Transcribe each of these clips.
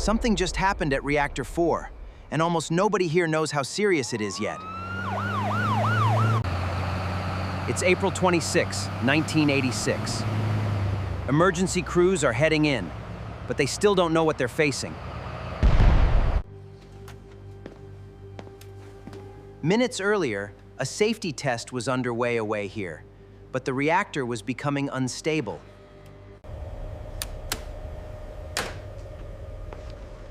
Something just happened at Reactor 4, and almost nobody here knows how serious it is yet. It's April 26, 1986. Emergency crews are heading in, but they still don't know what they're facing. Minutes earlier, a safety test was underway away here, but the reactor was becoming unstable.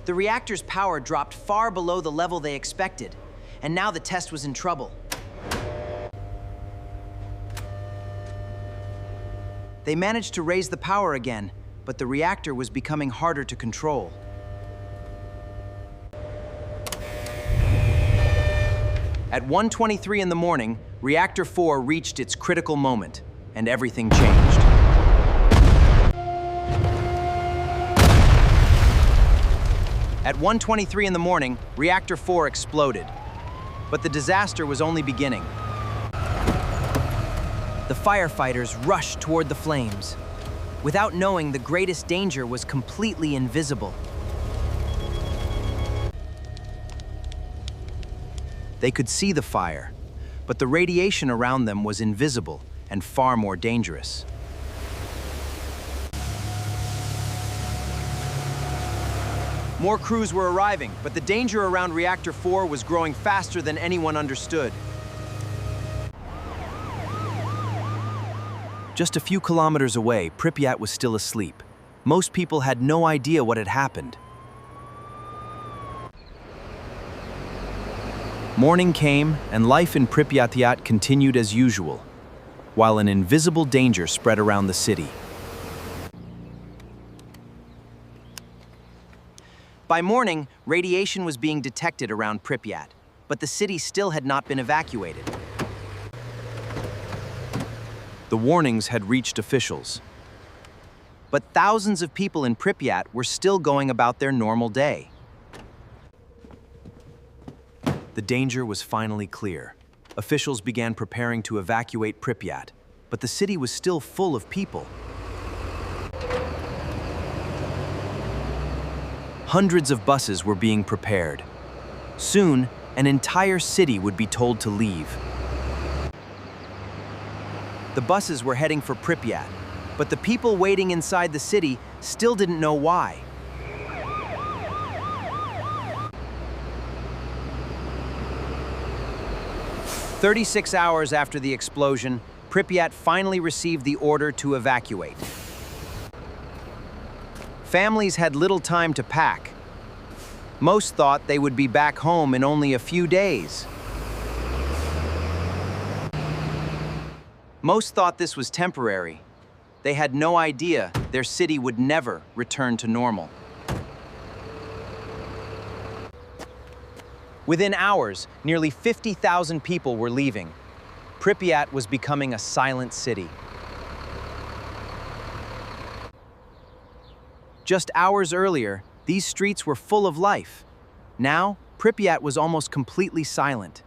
The reactor's power dropped far below the level they expected, and now the test was in trouble. They managed to raise the power again, but the reactor was becoming harder to control. At 1:23 in the morning, Reactor 4 reached its critical moment, and everything changed. At 1:23 in the morning, Reactor 4 exploded, but the disaster was only beginning. The firefighters rushed toward the flames, without knowing the greatest danger was completely invisible. They could see the fire, but the radiation around them was invisible and far more dangerous. More crews were arriving, but the danger around Reactor 4 was growing faster than anyone understood. Just a few kilometers away, Pripyat was still asleep. Most people had no idea what had happened. Morning came, and life in Pripyat continued as usual, while an invisible danger spread around the city. By morning, radiation was being detected around Pripyat, but the city still had not been evacuated. The warnings had reached officials, but thousands of people in Pripyat were still going about their normal day. The danger was finally clear. Officials began preparing to evacuate Pripyat, but the city was still full of people. Hundreds of buses were being prepared. Soon, an entire city would be told to leave. The buses were heading for Pripyat, but the people waiting inside the city still didn't know why. "36 hours after the explosion, Pripyat finally received the order to evacuate. Families had little time to pack. Most thought they would be back home in only a few days. Most thought this was temporary. They had no idea their city would never return to normal. Within hours, nearly 50,000 people were leaving. Pripyat was becoming a silent city. Just hours earlier, these streets were full of life. Now, Pripyat was almost completely silent.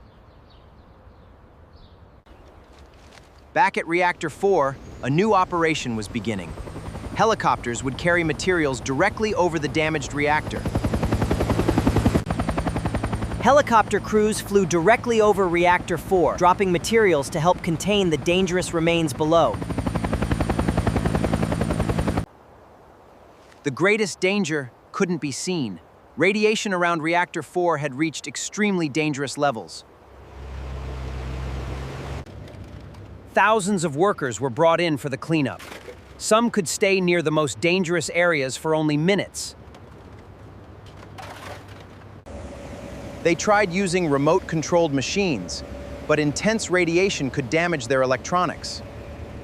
Back at Reactor 4, a new operation was beginning. Helicopters would carry materials directly over the damaged reactor. Helicopter crews flew directly over Reactor 4, dropping materials to help contain the dangerous remains below. The greatest danger couldn't be seen. Radiation around Reactor 4 had reached extremely dangerous levels. Thousands of workers were brought in for the cleanup. Some could stay near the most dangerous areas for only minutes. They tried using remote-controlled machines, but intense radiation could damage their electronics.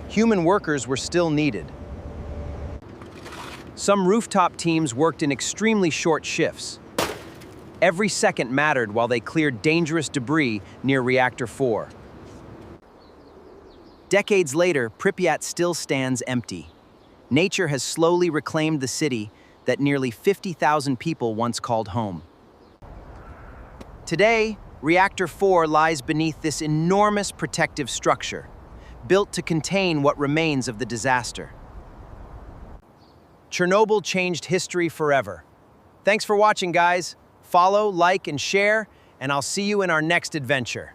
Human workers were still needed. Some rooftop teams worked in extremely short shifts. Every second mattered while they cleared dangerous debris near Reactor 4. Decades later, Pripyat still stands empty. Nature has slowly reclaimed the city that nearly 50,000 people once called home. Today, Reactor 4 lies beneath this enormous protective structure, built to contain what remains of the disaster. Chernobyl changed history forever, Thanks for watching, guys. Follow, like, and share, and I'll see you in our next adventure.